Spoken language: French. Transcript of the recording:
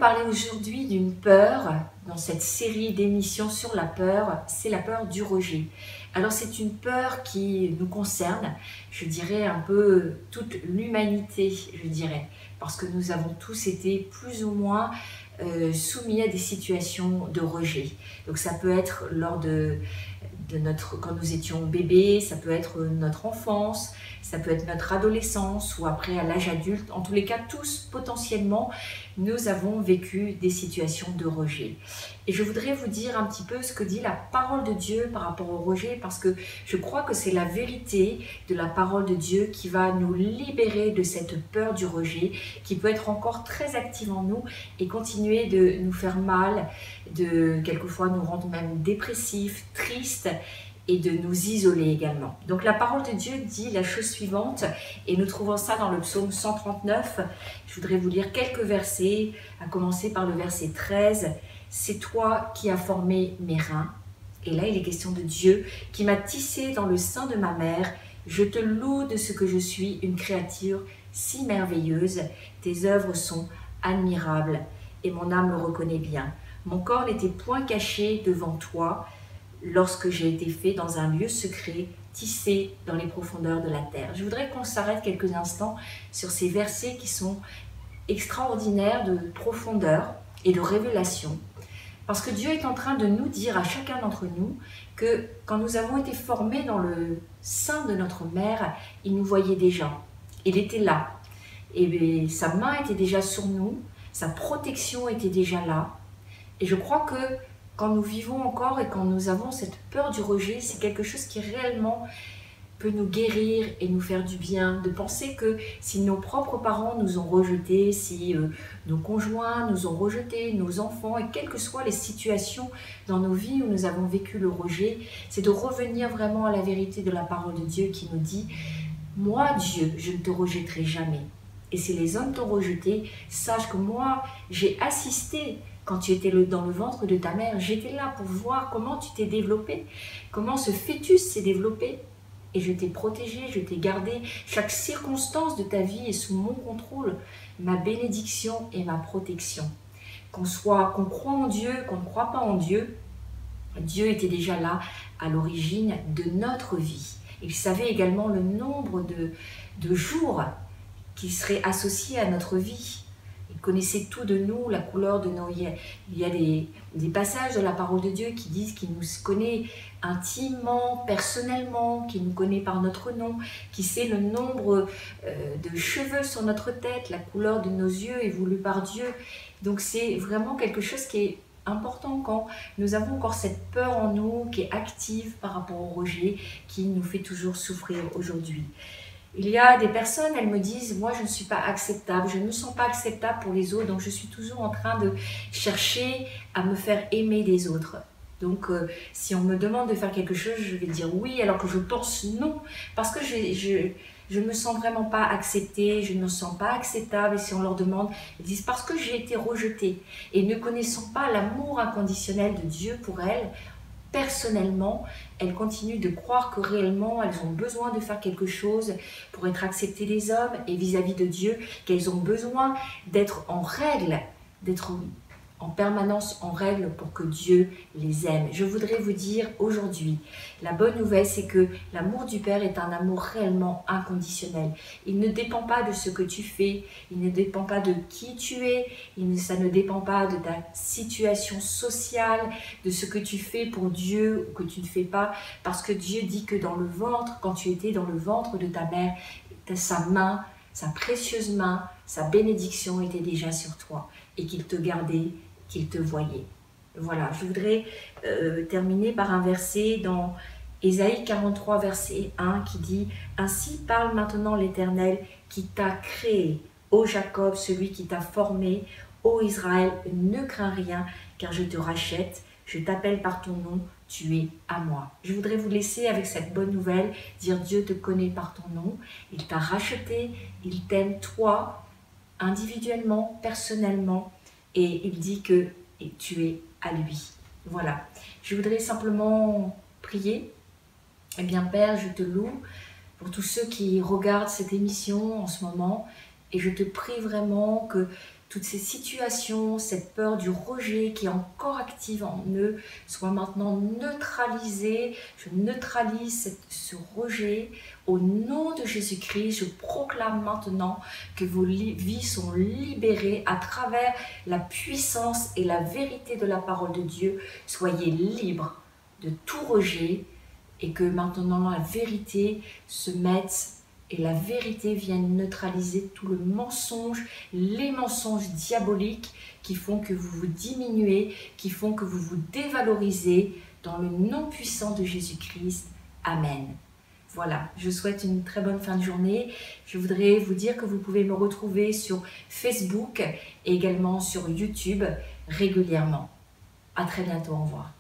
parler aujourd'hui d'une peur, dans cette série d'émissions sur la peur, c'est la peur du rejet. Alors c'est une peur qui nous concerne, je dirais un peu toute l'humanité, je dirais, parce que nous avons tous été plus ou moins soumis à des situations de rejet. Donc ça peut être lors de quand nous étions bébés, ça peut être notre enfance, ça peut être notre adolescence ou après à l'âge adulte. En tous les cas, tous potentiellement, nous avons vécu des situations de rejet. Et je voudrais vous dire un petit peu ce que dit la parole de Dieu par rapport au rejet, parce que je crois que c'est la vérité de la parole de Dieu qui va nous libérer de cette peur du rejet, qui peut être encore très active en nous et continuer de nous faire mal, de quelquefois nous rendre même dépressifs, tristes, et de nous isoler également. Donc la parole de Dieu dit la chose suivante, et nous trouvons ça dans le psaume 139. Je voudrais vous lire quelques versets, à commencer par le verset 13. « C'est toi qui as formé mes reins. » Et là, il est question de Dieu qui m'a tissé dans le sein de ma mère. « Je te loue de ce que je suis, une créature si merveilleuse. Tes œuvres sont admirables et mon âme le reconnaît bien. Mon corps n'était point caché devant toi, lorsque j'ai été fait dans un lieu secret, tissé dans les profondeurs de la terre. » Je voudrais qu'on s'arrête quelques instants sur ces versets qui sont extraordinaires de profondeur et de révélation. Parce que Dieu est en train de nous dire à chacun d'entre nous que quand nous avons été formés dans le sein de notre mère, il nous voyait déjà. Il était là. Et sa main était déjà sur nous, sa protection était déjà là. Et je crois que quand nous vivons encore et quand nous avons cette peur du rejet, c'est quelque chose qui réellement peut nous guérir et nous faire du bien. De penser que si nos propres parents nous ont rejetés, si nos conjoints nous ont rejetés, nos enfants, et quelles que soient les situations dans nos vies où nous avons vécu le rejet, c'est de revenir vraiment à la vérité de la parole de Dieu qui nous dit « Moi, Dieu, je ne te rejetterai jamais. Et si les hommes t'ont rejeté, sache que moi, j'ai assisté. Quand tu étais dans le ventre de ta mère, j'étais là pour voir comment tu t'es développé, comment ce fœtus s'est développé. Et je t'ai protégé, je t'ai gardé. Chaque circonstance de ta vie est sous mon contrôle, ma bénédiction et ma protection. Qu'on croit en Dieu, qu'on ne croit pas en Dieu, Dieu était déjà là à l'origine de notre vie. Il savait également le nombre de jours qui seraient associés à notre vie. Il connaissait tout de nous, la couleur de nos... Il y a des passages de la parole de Dieu qui disent qu'il nous connaît intimement, personnellement, qu'il nous connaît par notre nom, qui sait le nombre de cheveux sur notre tête, la couleur de nos yeux est voulue par Dieu. Donc c'est vraiment quelque chose qui est important quand nous avons encore cette peur en nous, qui est active par rapport au rejet, qui nous fait toujours souffrir aujourd'hui. Il y a des personnes, elles me disent, moi je ne suis pas acceptable, je ne me sens pas acceptable pour les autres, donc je suis toujours en train de chercher à me faire aimer des autres. Donc si on me demande de faire quelque chose, je vais dire oui, alors que je pense non, parce que je ne me sens vraiment pas acceptée, je ne me sens pas acceptable, et si on leur demande, ils disent parce que j'ai été rejetée. Et ne connaissant pas l'amour inconditionnel de Dieu pour elles, personnellement, elles continuent de croire que réellement elles ont besoin de faire quelque chose pour être acceptées des hommes et vis-à-vis de Dieu, qu'elles ont besoin d'être en règle, d'être en permanence en règle pour que Dieu les aime. Je voudrais vous dire aujourd'hui, la bonne nouvelle c'est que l'amour du Père est un amour réellement inconditionnel. Il ne dépend pas de ce que tu fais, il ne dépend pas de qui tu es, ça ne dépend pas de ta situation sociale, de ce que tu fais pour Dieu ou que tu ne fais pas, parce que Dieu dit que dans le ventre, quand tu étais dans le ventre de ta mère, sa main, sa précieuse main, sa bénédiction était déjà sur toi et qu'il te gardait, qu'il te voyait. Voilà, je voudrais terminer par un verset dans Ésaïe 43, verset 1 qui dit « Ainsi parle maintenant l'Éternel qui t'a créé, ô Jacob, celui qui t'a formé, ô Israël, ne crains rien, car je te rachète, je t'appelle par ton nom, tu es à moi. » Je voudrais vous laisser avec cette bonne nouvelle, dire Dieu te connaît par ton nom, il t'a racheté, il t'aime toi, individuellement, personnellement, et il dit que tu es à lui. Voilà. Je voudrais simplement prier. Eh bien, Père, je te loue pour tous ceux qui regardent cette émission en ce moment, et je te prie vraiment que toutes ces situations, cette peur du rejet qui est encore active en eux, soient maintenant neutralisées. Je neutralise ce rejet. Au nom de Jésus-Christ, je proclame maintenant que vos vies sont libérées à travers la puissance et la vérité de la parole de Dieu. Soyez libres de tout rejet et que maintenant la vérité se mette et la vérité vienne neutraliser tout le mensonge, les mensonges diaboliques qui font que vous vous diminuez, qui font que vous vous dévalorisez dans le nom puissant de Jésus-Christ. Amen. Voilà, je souhaite une très bonne fin de journée. Je voudrais vous dire que vous pouvez me retrouver sur Facebook et également sur YouTube régulièrement. À très bientôt, au revoir.